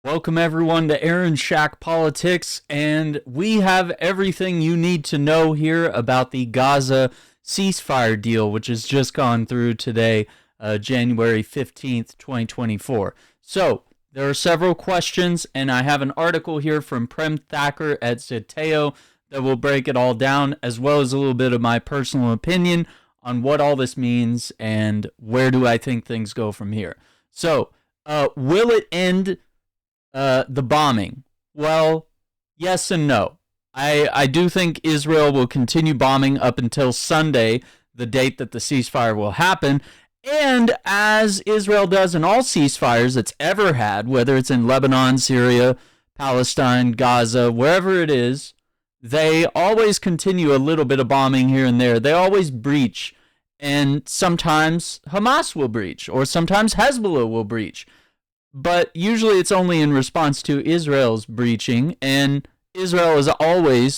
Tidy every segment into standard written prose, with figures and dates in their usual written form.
Welcome everyone to Aaron Shack Politics, and we have everything you need to know here about the Gaza ceasefire deal, which has just gone through today, January 15th, 2024. So, there are several questions, and I have an article here from Prem Thacker at Zeteo that will break it all down, as well as a little bit of my personal opinion on what all this means and where do I think things go from here. So, will it end the bombing? Well, yes and no. I do think Israel will continue bombing up until Sunday, the date that the ceasefire will happen. And as Israel does in all ceasefires it's ever had, whether it's in Lebanon, Syria, Palestine, Gaza, wherever it is, they always continue a little bit of bombing here and there. They always breach. And sometimes Hamas will breach, or sometimes Hezbollah will breach. But usually it's only in response to Israel's breaching, and Israel is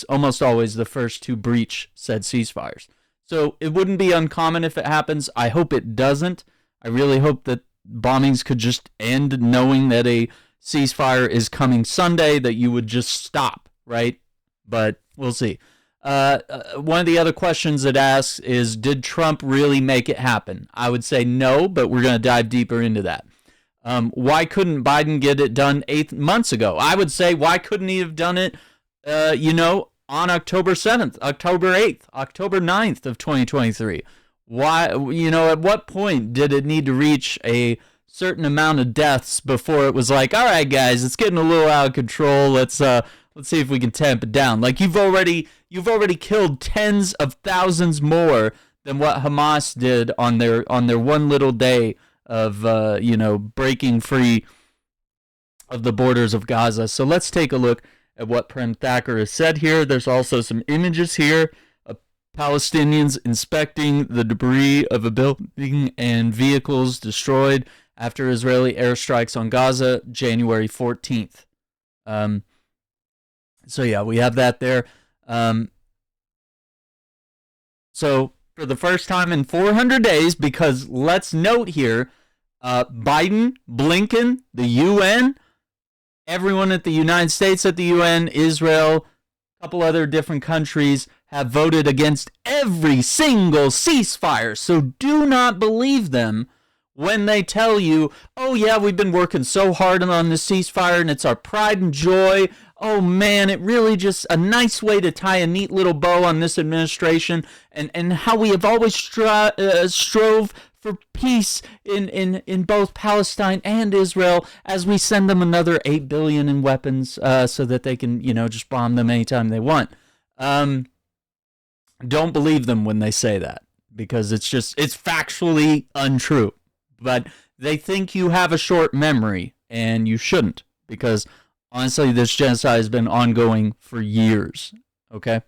almost always the first to breach said ceasefires. So it wouldn't be uncommon if it happens. I hope it doesn't. I really hope that bombings could just end knowing that a ceasefire is coming Sunday, that you would just stop, right? But we'll see. One of the other questions it asks is, did Trump really make it happen? I would say no, but we're going to dive deeper into that. Why couldn't Biden get it done 8 months ago? I would say, why couldn't he have done it, on October 7th, October 8th, October 9th of 2023? Why, at what point did it need to reach a certain amount of deaths before it was like, all right, guys, it's getting a little out of control. Let's see if we can tamp it down. Like, you've already killed tens of thousands more than what Hamas did on their one little day of breaking free of the borders of Gaza. So let's take a look at what Prem Thacker has said here. There's also some images here of Palestinians inspecting the debris of a building and vehicles destroyed after Israeli airstrikes on Gaza, January 14th. So yeah, we have that there. So for the first time in 400 days, because let's note here, Biden, Blinken, the UN, everyone at the United States at the UN, Israel, a couple other different countries have voted against every single ceasefire. So do not believe them when they tell you, oh yeah, we've been working so hard on this ceasefire and it's our pride and joy. Oh man, it really just a nice way to tie a neat little bow on this administration, and how we have always strove for peace in both Palestine and Israel, as we send them another $8 billion in weapons so that they can, just bomb them anytime they want. Don't believe them when they say that, because it's factually untrue. But they think you have a short memory, and you shouldn't, because honestly, this genocide has been ongoing for years, okay?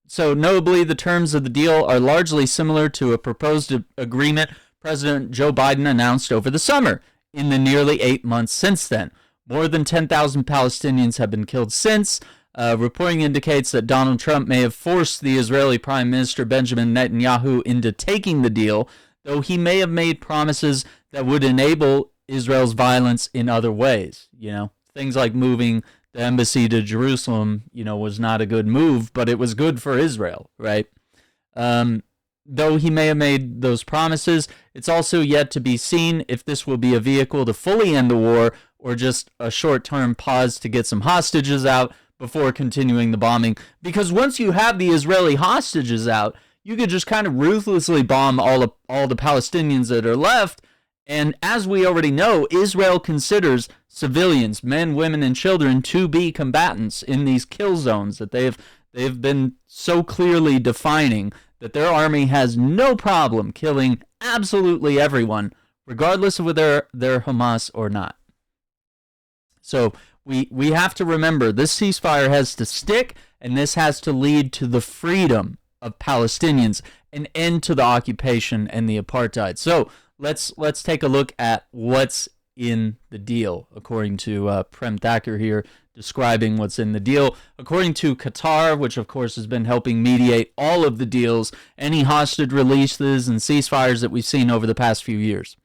So notably, the terms of the deal are largely similar to a proposed agreement President Joe Biden announced over the summer. In the nearly 8 months since then, more than 10,000 Palestinians have been killed since. Reporting indicates that Donald Trump may have forced the Israeli Prime Minister Benjamin Netanyahu into taking the deal, though he may have made promises that would enable Israel's violence in other ways. Things like moving the embassy to Jerusalem, was not a good move, but it was good for Israel, right? Though he may have made those promises, it's also yet to be seen if this will be a vehicle to fully end the war, or just a short-term pause to get some hostages out before continuing the bombing. Because once you have the Israeli hostages out, you could just kind of ruthlessly bomb all the Palestinians that are left. And as we already know, Israel considers civilians, men, women, and children, to be combatants in these kill zones that they've been so clearly defining, that their army has no problem killing absolutely everyone, regardless of whether they're Hamas or not. So we have to remember, this ceasefire has to stick, and this has to lead to the freedom of Palestinians, an end to the occupation and the apartheid. So let's take a look at what's in the deal, according to Prem Thacker here, describing what's in the deal. According to Qatar, which of course has been helping mediate all of the deals, any hostage releases and ceasefires that we've seen over the past few years.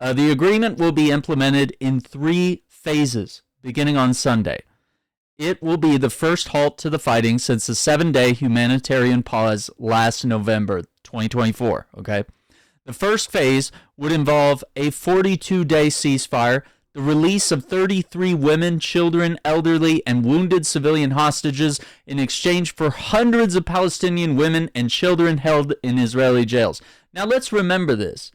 The agreement will be implemented in 3 phases, beginning on Sunday. It will be the first halt to the fighting since the 7-day humanitarian pause last November 2024, okay? The first phase would involve a 42-day ceasefire, the release of 33 women, children, elderly, and wounded civilian hostages in exchange for hundreds of Palestinian women and children held in Israeli jails. Now, let's remember this.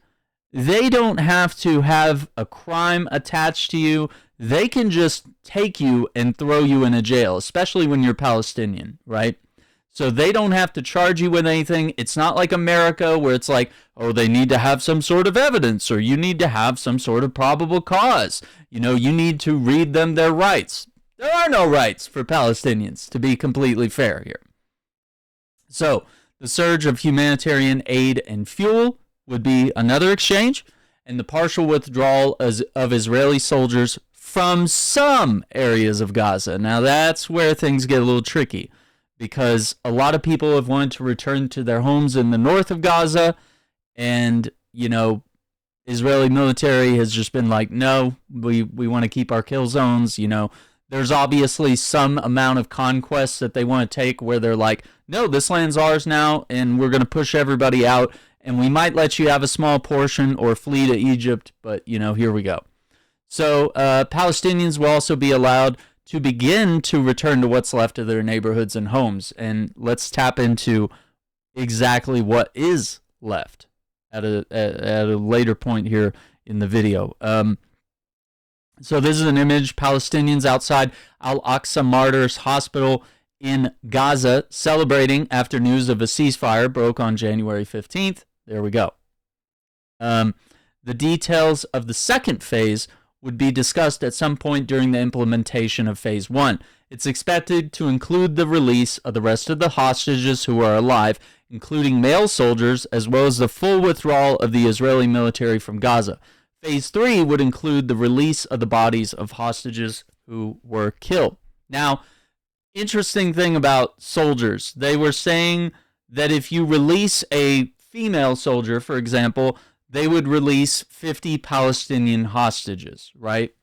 They don't have to have a crime attached to you. They can just take you and throw you in a jail, especially when you're Palestinian, right? So they don't have to charge you with anything. It's not like America where it's like, oh, they need to have some sort of evidence or you need to have some sort of probable cause. You know, you need to read them their rights. There are no rights for Palestinians, to be completely fair here. So the surge of humanitarian aid and fuel would be another exchange, and the partial withdrawal of Israeli soldiers from some areas of Gaza. Now that's where things get a little tricky, because a lot of people have wanted to return to their homes in the north of Gaza, and, you know, Israeli military has just been like, no, we want to keep our kill zones. You know, there's obviously some amount of conquest that they want to take where they're like, no, this land's ours now, and we're going to push everybody out, and we might let you have a small portion or flee to Egypt, but, you know, here we go. So Palestinians will also be allowed to begin to return to what's left of their neighborhoods and homes. And let's tap into exactly what is left at a later point here in the video. So this is an image, Palestinians outside Al-Aqsa Martyrs Hospital in Gaza celebrating after news of a ceasefire broke on January 15th. There we go. The details of the second phase would be discussed at some point during the implementation of Phase 1. It's expected to include the release of the rest of the hostages who are alive, including male soldiers, as well as the full withdrawal of the Israeli military from Gaza. Phase 3 would include the release of the bodies of hostages who were killed. Now, interesting thing about soldiers, they were saying that if you release a female soldier, for example, they would release 50 Palestinian hostages, right?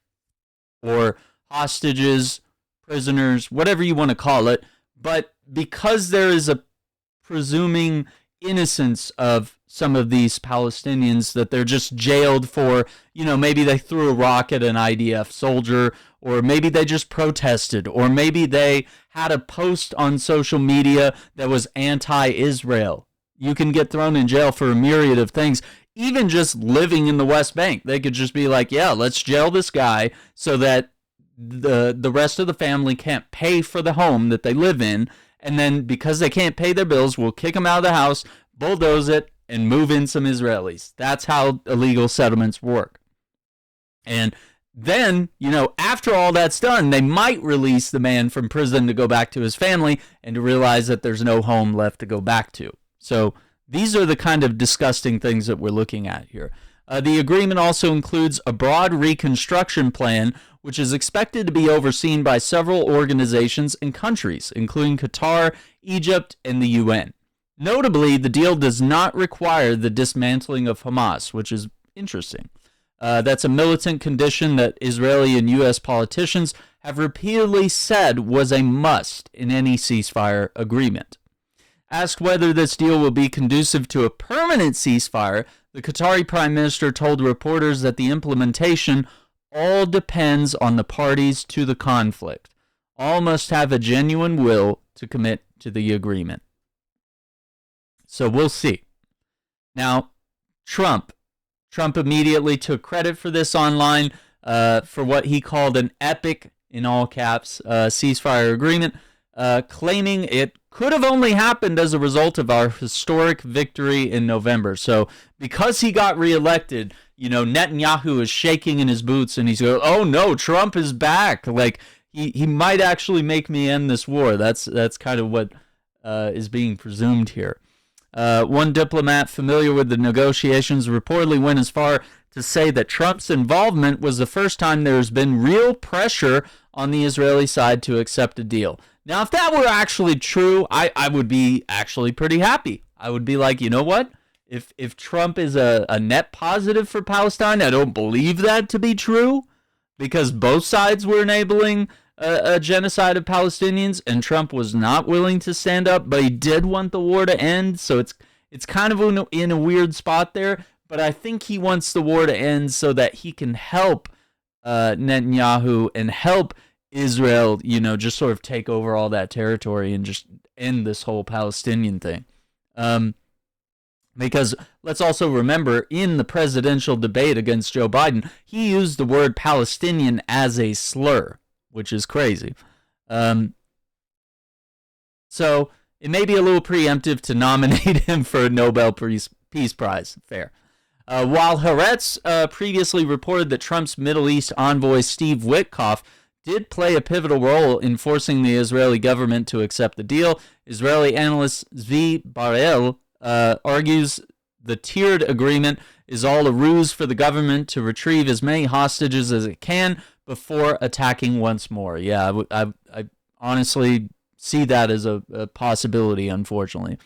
Or hostages, prisoners, whatever you want to call it. But because there is a presuming innocence of some of these Palestinians, that they're just jailed for, you know, maybe they threw a rock at an IDF soldier, or maybe they just protested, or maybe they had a post on social media that was anti-Israel. You can get thrown in jail for a myriad of things. Even just living in the West Bank, they could just be like, yeah, let's jail this guy so that the rest of the family can't pay for the home that they live in. And then because they can't pay their bills, we'll kick them out of the house, bulldoze it, and move in some Israelis. That's how illegal settlements work. And then, you know, after all that's done, they might release the man from prison to go back to his family and to realize that there's no home left to go back to. So these are the kind of disgusting things that we're looking at here. The agreement also includes a broad reconstruction plan, which is expected to be overseen by several organizations and countries, including Qatar, Egypt, and the UN. Notably, the deal does not require the dismantling of Hamas, which is interesting. That's a militant condition that Israeli and U.S. politicians have repeatedly said was a must in any ceasefire agreement. Asked whether this deal will be conducive to a permanent ceasefire, the Qatari Prime Minister told reporters that the implementation all depends on the parties to the conflict. All must have a genuine will to commit to the agreement. So we'll see. Now, Trump immediately took credit for this online for what he called an epic, in all caps, ceasefire agreement, claiming it could have only happened as a result of our historic victory in November. So because he got reelected, you know, Netanyahu is shaking in his boots and he's going, oh no, Trump is back. Like he might actually make me end this war. That's kind of what is being presumed here. One diplomat familiar with the negotiations reportedly went as far to say that Trump's involvement was the first time there's been real pressure on the Israeli side to accept a deal. Now, if that were actually true, I would be actually pretty happy. I would be like, you know what? If Trump is a net positive for Palestine, I don't believe that to be true, because both sides were enabling a genocide of Palestinians, and Trump was not willing to stand up, but he did want the war to end. So it's kind of in a weird spot there. But I think he wants the war to end so that he can help Netanyahu and help Israel, just sort of take over all that territory and just end this whole Palestinian thing. Because let's also remember, in the presidential debate against Joe Biden, he used the word Palestinian as a slur, which is crazy. So it may be a little preemptive to nominate him for a Nobel Peace Prize. Fair. While Haaretz previously reported that Trump's Middle East envoy Steve Witkoff did play a pivotal role in forcing the Israeli government to accept the deal, Israeli analyst Zvi Barel argues the tiered agreement is all a ruse for the government to retrieve as many hostages as it can before attacking once more. Yeah, I honestly see that as a possibility, unfortunately.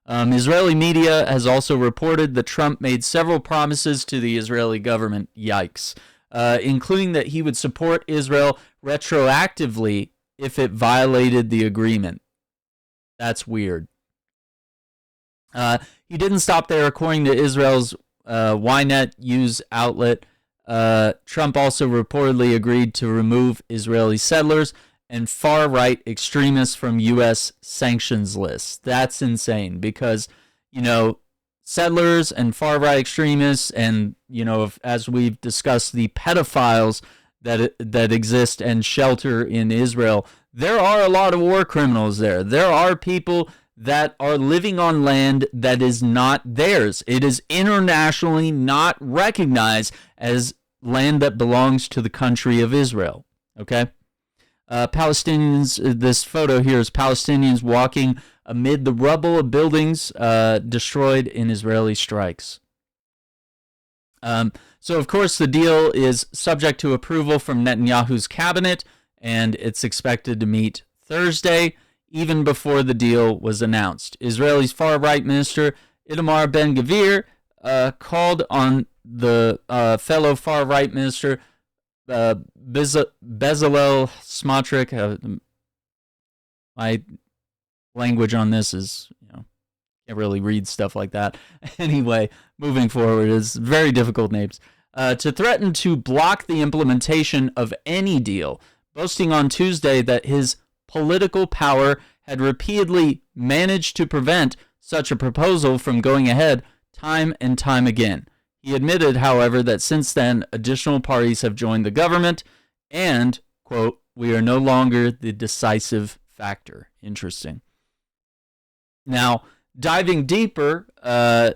Israeli media has also reported that Trump made several promises to the Israeli government, yikes, including that he would support Israel retroactively if it violated the agreement. That's weird. He didn't stop there. According to Israel's Ynet news outlet, Trump also reportedly agreed to remove Israeli settlers and far-right extremists from U.S. sanctions lists. That's insane because, settlers and far-right extremists and, as we've discussed, the pedophiles that exist and shelter in Israel, there are a lot of war criminals there. There are people that are living on land that is not theirs. It is internationally not recognized as land that belongs to the country of Israel. Okay? Palestinians, this photo here is Palestinians walking amid the rubble of buildings destroyed in Israeli strikes. So, of course, the deal is subject to approval from Netanyahu's cabinet, and it's expected to meet Thursday, even before the deal was announced. Israel's far-right minister, Itamar Ben-Gvir, called on the fellow far-right minister, Bezalel Smotrich. My language on this is, can't really read stuff like that. Anyway, moving forward, is very difficult names. To threaten to block the implementation of any deal, boasting on Tuesday that his political power had repeatedly managed to prevent such a proposal from going ahead time and time again. He admitted, however, that since then, additional parties have joined the government and, quote, we are no longer the decisive factor. Interesting. Now, diving deeper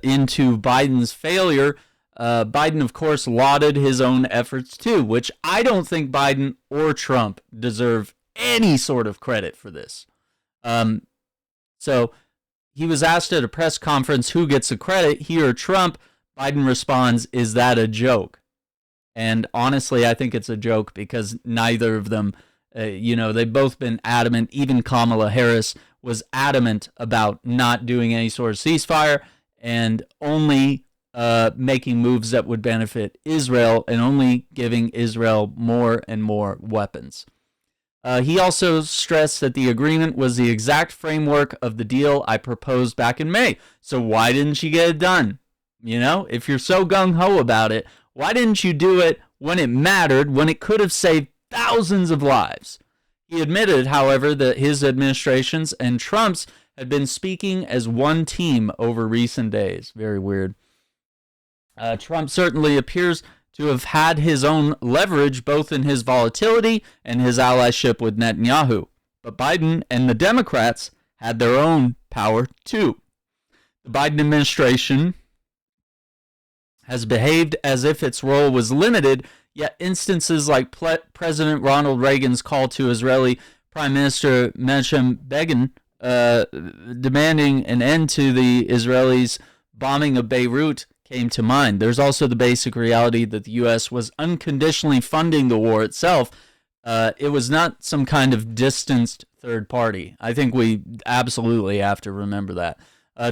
into Biden's failure, Biden, of course, lauded his own efforts too, which I don't think Biden or Trump deserve any sort of credit for this. So he was asked at a press conference who gets the credit, he or Trump. Biden responds, is that a joke? And honestly, I think it's a joke because neither of them, they've both been adamant. Even Kamala Harris was adamant about not doing any sort of ceasefire and only making moves that would benefit Israel and only giving Israel more and more weapons. He also stressed that the agreement was the exact framework of the deal I proposed back in May. So why didn't you get it done? If you're so gung-ho about it, why didn't you do it when it mattered, when it could have saved thousands of lives? He admitted, however, that his administration's and Trump's had been speaking as one team over recent days. Very weird. Trump certainly appears to have had his own leverage both in his volatility and his allyship with Netanyahu. But Biden and the Democrats had their own power too. The Biden administration has behaved as if its role was limited, yet instances like President Ronald Reagan's call to Israeli Prime Minister Menachem Begin demanding an end to the Israelis' bombing of Beirut came to mind. There's also the basic reality that the U.S. was unconditionally funding the war itself. It was not some kind of distanced third party. I think we absolutely have to remember that.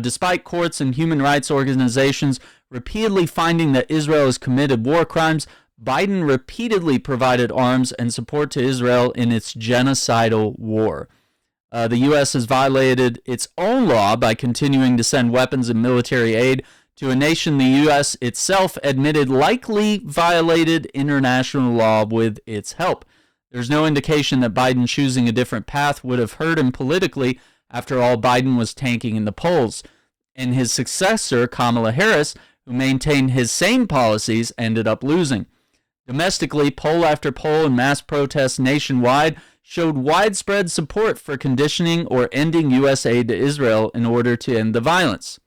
Despite courts and human rights organizations repeatedly finding that Israel has committed war crimes, Biden repeatedly provided arms and support to Israel in its genocidal war. The U.S. has violated its own law by continuing to send weapons and military aid to a nation the U.S. itself admitted likely violated international law with its help. There's no indication that Biden choosing a different path would have hurt him politically. After all, Biden was tanking in the polls. And his successor, Kamala Harris, who maintained his same policies, ended up losing. Domestically, poll after poll and mass protests nationwide showed widespread support for conditioning or ending U.S. aid to Israel in order to end the violence.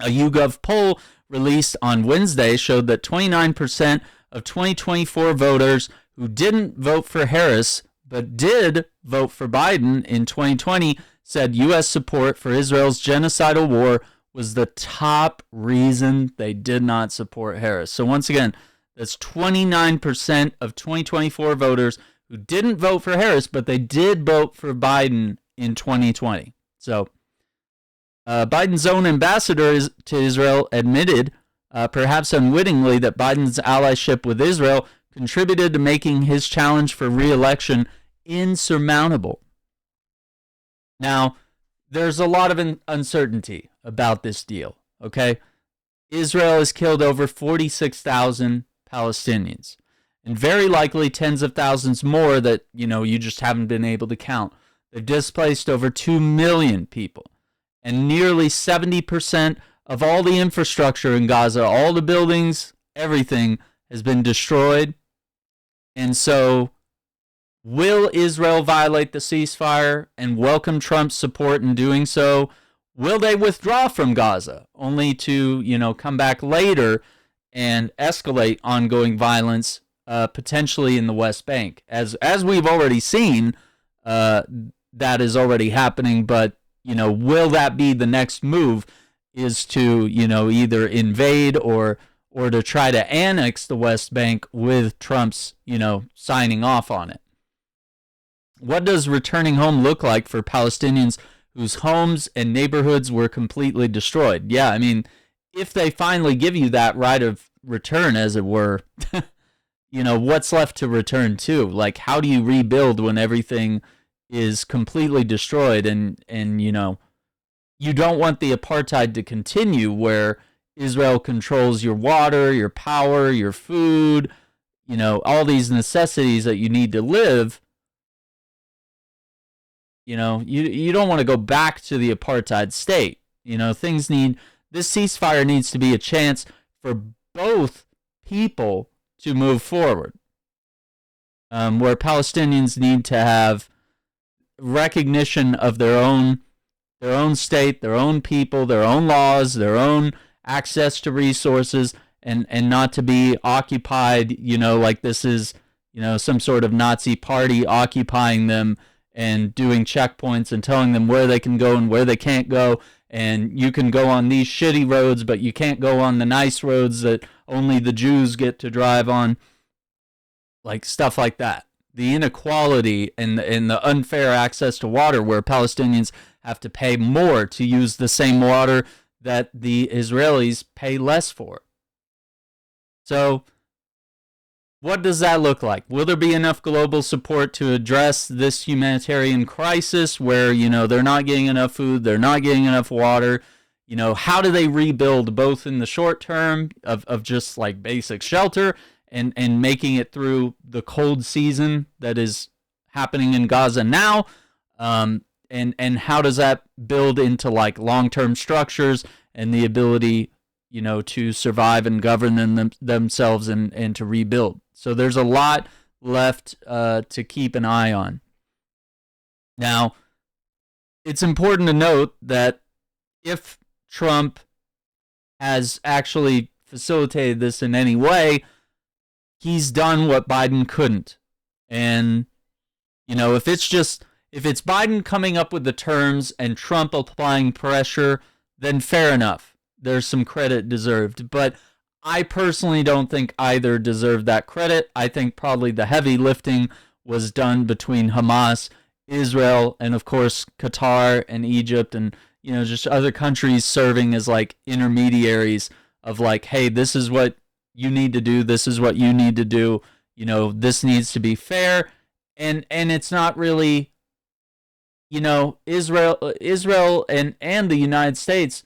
A YouGov poll released on Wednesday showed that 29% of 2024 voters who didn't vote for Harris but did vote for Biden in 2020 said U.S. support for Israel's genocidal war was the top reason they did not support Harris. So once again, that's 29% of 2024 voters who didn't vote for Harris, but they did vote for Biden in 2020. So Biden's own ambassador to Israel admitted, perhaps unwittingly, that Biden's allyship with Israel contributed to making his challenge for re-election insurmountable. Now, there's a lot of uncertainty about this deal, okay? Israel has killed over 46,000 Palestinians, and very likely tens of thousands more that, you just haven't been able to count. They've displaced over 2 million people, and nearly 70% of all the infrastructure in Gaza, all the buildings, everything has been destroyed. And so, will Israel violate the ceasefire and welcome Trump's support in doing so? Will they withdraw from Gaza, only to, come back later and escalate ongoing violence, potentially in the West Bank? As we've already seen, that is already happening, but, will that be the next move, is to, either invade or to try to annex the West Bank with Trump's, signing off on it? What does returning home look like for Palestinians whose homes and neighborhoods were completely destroyed? Yeah, I mean, if they finally give you that right of return, as it were, what's left to return to? Like, how do you rebuild when everything is completely destroyed? And you don't want the apartheid to continue where Israel controls your water, your power, your food, all these necessities that you need to live. You don't want to go back to the apartheid state. This ceasefire needs to be a chance for both people to move forward. Where Palestinians need to have recognition of their own state, their own people, their own laws, their own access to resources, and not to be occupied, like this is, some sort of Nazi party occupying them and doing checkpoints and telling them where they can go and where they can't go. And you can go on these shitty roads, but you can't go on the nice roads that only the Jews get to drive on. Like stuff like that. The inequality and the unfair access to water, where Palestinians have to pay more to use the same water that the Israelis pay less for. So, what does that look like? Will there be enough global support to address this humanitarian crisis where, they're not getting enough food, they're not getting enough water? How do they rebuild both in the short term of just like basic shelter and making it through the cold season that is happening in Gaza now? And how does that build into like long-term structures and the ability, to survive and govern themselves and to rebuild? So there's a lot left to keep an eye on. Now, it's important to note that if Trump has actually facilitated this in any way, he's done what Biden couldn't. And, if it's Biden coming up with the terms and Trump applying pressure, then fair enough. There's some credit deserved. But I personally don't think either deserved that credit. I think probably the heavy lifting was done between Hamas, Israel, and of course Qatar and Egypt, and just other countries serving as like intermediaries of like, hey, this is what you need to do, this is what you need to do, this needs to be fair, and it's not really, Israel and the United States.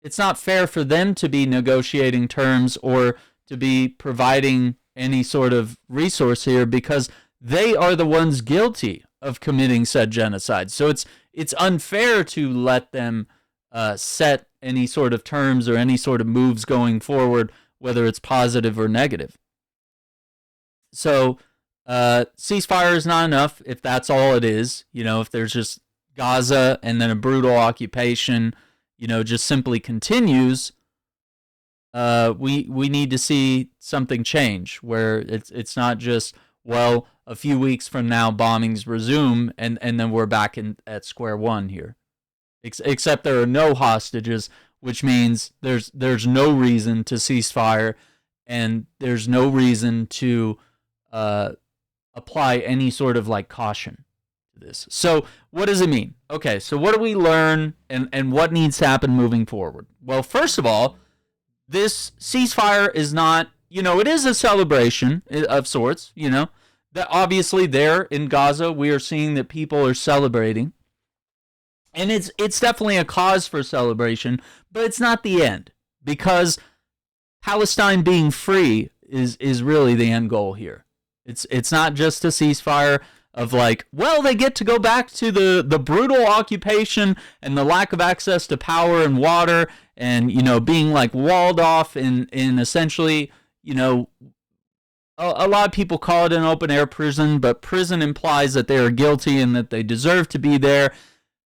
It's not fair for them to be negotiating terms or to be providing any sort of resource here because they are the ones guilty of committing said genocide. So it's unfair to let them set any sort of terms or any sort of moves going forward, whether it's positive or negative. So ceasefire is not enough if that's all it is. If there's just Gaza and then a brutal occupation, just simply continues. We need to see something change where it's not just, well, a few weeks from now bombings resume and then we're back at square one here. Except there are no hostages, which means there's no reason to ceasefire and there's no reason to apply any sort of like caution to this. So what does it mean? Okay, so what do we learn and what needs to happen moving forward? Well, first of all, this ceasefire is not, it is a celebration of sorts, that obviously there in Gaza, we are seeing that people are celebrating. And it's definitely a cause for celebration, but it's not the end because Palestine being free is really the end goal here. It's not just a ceasefire of like, well, they get to go back to the brutal occupation and the lack of access to power and water and, being like walled off in essentially, a lot of people call it an open air prison, but prison implies that they are guilty and that they deserve to be there.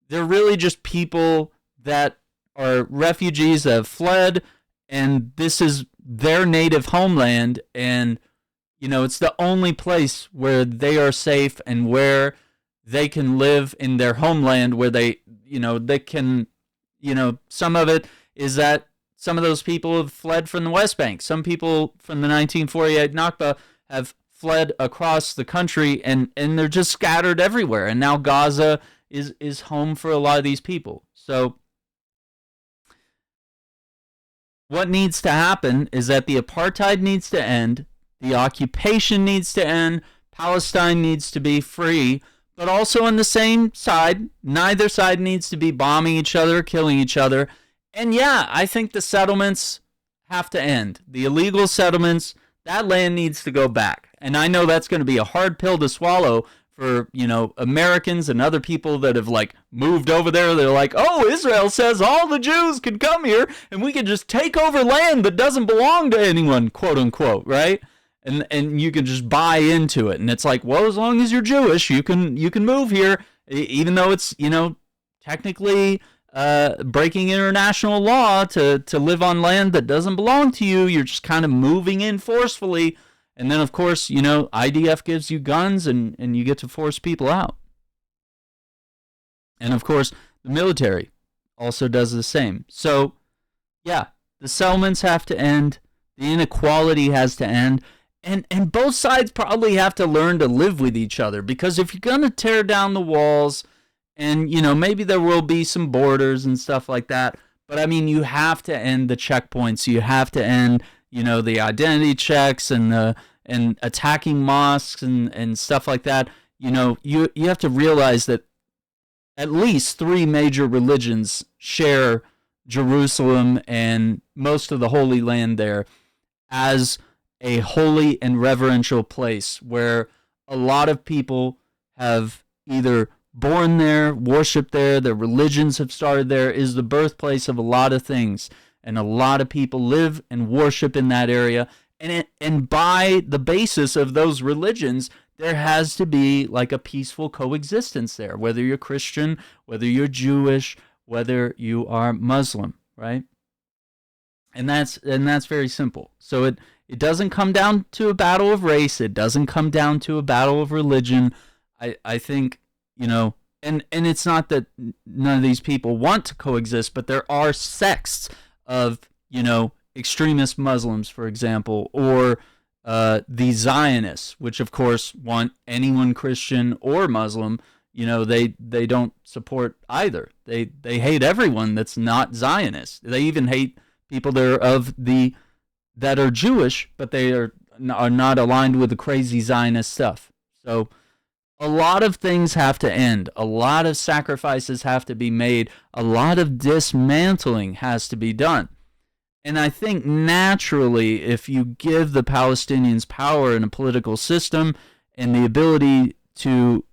They're really just people that are refugees that have fled, and this is their native homeland, and it's the only place where they are safe and where they can live in their homeland where they can, some of it is that some of those people have fled from the West Bank. Some people from the 1948 Nakba have fled across the country and they're just scattered everywhere. And now Gaza is home for a lot of these people. So what needs to happen is that the apartheid needs to end, the occupation needs to end, Palestine needs to be free, but also on the same side, neither side needs to be bombing each other, killing each other. And yeah, I think the settlements have to end. The illegal settlements, that land needs to go back. And I know that's going to be a hard pill to swallow for, Americans and other people that have like moved over there. They're like, oh, Israel says all the Jews can come here and we can just take over land that doesn't belong to anyone, quote unquote, right? And you can just buy into it. And it's like, well, as long as you're Jewish, you can move here, even though it's, technically breaking international law to live on land that doesn't belong to you. You're just kind of moving in forcefully. And then, of course, IDF gives you guns and you get to force people out. And, of course, the military also does the same. So, yeah, the settlements have to end. The inequality has to end. And both sides probably have to learn to live with each other. Because if you're going to tear down the walls, and, maybe there will be some borders and stuff like that. But, I mean, you have to end the checkpoints. You have to end, the identity checks and attacking mosques and stuff like that. You have to realize that at least 3 major religions share Jerusalem and most of the Holy Land there as a holy and reverential place where a lot of people have either born there, worshiped there, their religions have started there, is the birthplace of a lot of things. And a lot of people live and worship in that area. And by the basis of those religions, there has to be like a peaceful coexistence there, whether you're Christian, whether you're Jewish, whether you are Muslim, right? And that's very simple. So it doesn't come down to a battle of race. It doesn't come down to a battle of religion. I think, and it's not that none of these people want to coexist, but there are sects of, extremist Muslims, for example, or the Zionists, which of course want anyone Christian or Muslim, they don't support either. They hate everyone that's not Zionist. They even hate people that are Jewish, but they are not aligned with the crazy Zionist stuff. So a lot of things have to end. A lot of sacrifices have to be made. A lot of dismantling has to be done. And I think naturally, if you give the Palestinians power in a political system and the ability to,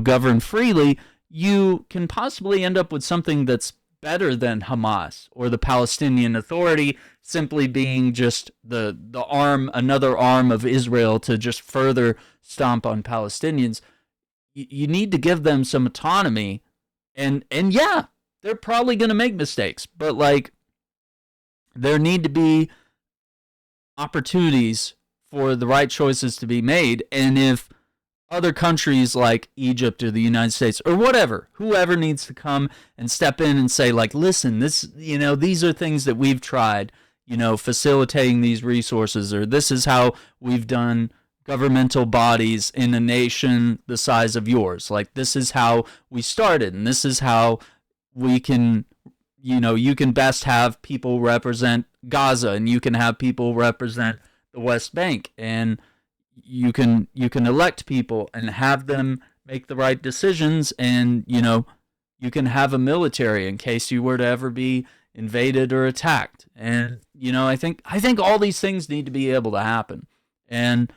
govern freely, you can possibly end up with something that's better than Hamas or the Palestinian Authority simply being just another arm of Israel to just further stomp on Palestinians. You need to give them some autonomy, and yeah, they're probably going to make mistakes, but there need to be opportunities for the right choices to be made. And if other countries like Egypt or the United States or whoever needs to come and step in and say, listen, these are things that we've tried, facilitating these resources, or this is how we've done governmental bodies in a nation the size of yours. This is how we started, and this is how we can, you can best have people represent Gaza, and you can have people represent the West Bank, and you can elect people and have them make the right decisions, and you can have a military in case you were to ever be invaded or attacked. And I think all these things need to be able to happen. And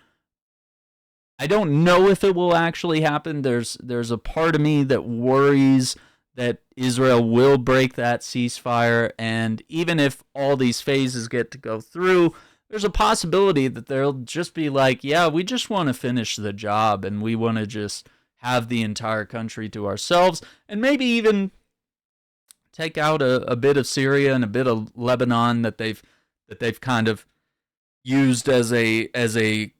I don't know if it will actually happen. There's a part of me that worries that Israel will break that ceasefire, and even if all these phases get to go through, there's a possibility that they'll just be yeah, we just want to finish the job, and we want to just have the entire country to ourselves, and maybe even take out a bit of Syria and a bit of Lebanon that they've kind of used as a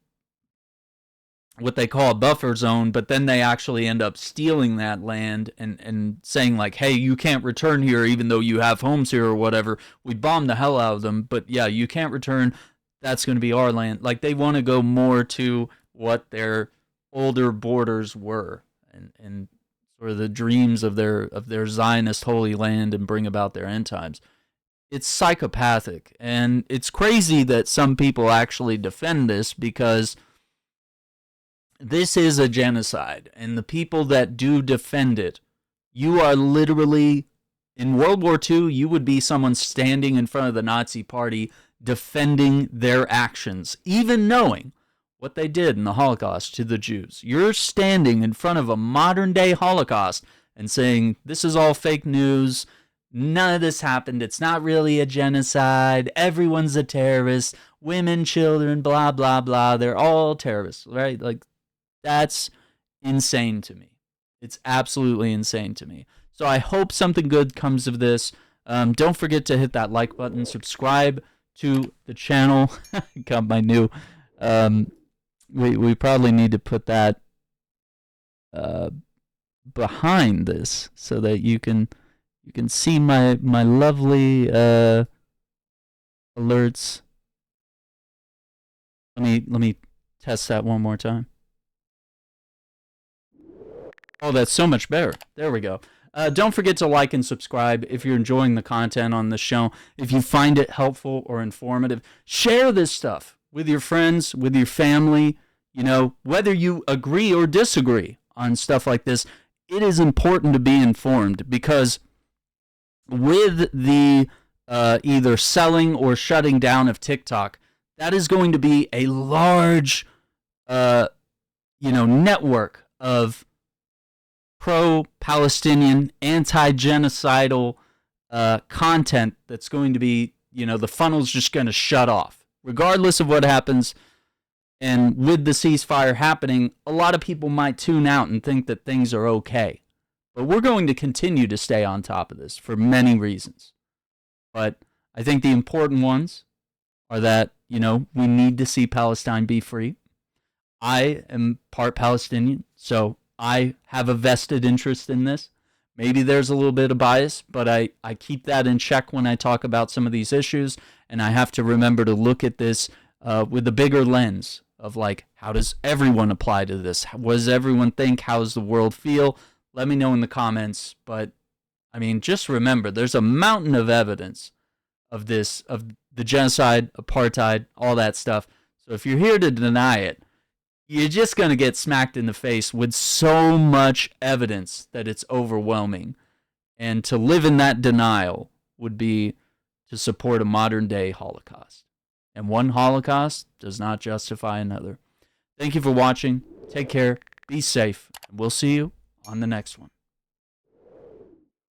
what they call a buffer zone, but then they actually end up stealing that land and saying hey, you can't return here even though you have homes here or whatever. We bombed the hell out of them, but yeah, you can't return. That's going to be our land. They want to go more to what their older borders were and sort of the dreams of their Zionist holy land and bring about their end times. It's psychopathic, and it's crazy that some people actually defend this, because this is a genocide, and the people that do defend it, you are literally, in World War II, you would be someone standing in front of the Nazi Party defending their actions, even knowing what they did in the Holocaust to the Jews. You're standing in front of a modern-day Holocaust and saying, this is all fake news, none of this happened, it's not really a genocide, everyone's a terrorist, women, children, blah, blah, blah, they're all terrorists, right? That's insane to me. It's absolutely insane to me. So I hope something good comes of this. Don't forget to hit that like button, subscribe to the channel. Got my new. We probably need to put that behind this so that you can see my lovely alerts. Let me test that one more time. Oh, that's so much better. There we go. Don't forget to like and subscribe if you're enjoying the content on the show. If you find it helpful or informative, share this stuff with your friends, with your family. Whether you agree or disagree on stuff like this, it is important to be informed, because with the either selling or shutting down of TikTok, that is going to be a large, network of pro-Palestinian, anti-genocidal content that's going to be, the funnel's just going to shut off, regardless of what happens. And with the ceasefire happening, a lot of people might tune out and think that things are okay. But we're going to continue to stay on top of this for many reasons. But I think the important ones are that, we need to see Palestine be free. I am part Palestinian, so I have a vested interest in this. Maybe there's a little bit of bias, but I keep that in check when I talk about some of these issues, and I have to remember to look at this with a bigger lens of how does everyone apply to this? What does everyone think? How does the world feel? let me know in the comments. But, I mean, just remember, there's a mountain of evidence of this, of the genocide, apartheid, all that stuff. So if you're here to deny it, you're just going to get smacked in the face with so much evidence that it's overwhelming. And to live in that denial would be to support a modern-day Holocaust. And one Holocaust does not justify another. Thank you for watching. Take care. Be safe. And we'll see you on the next one.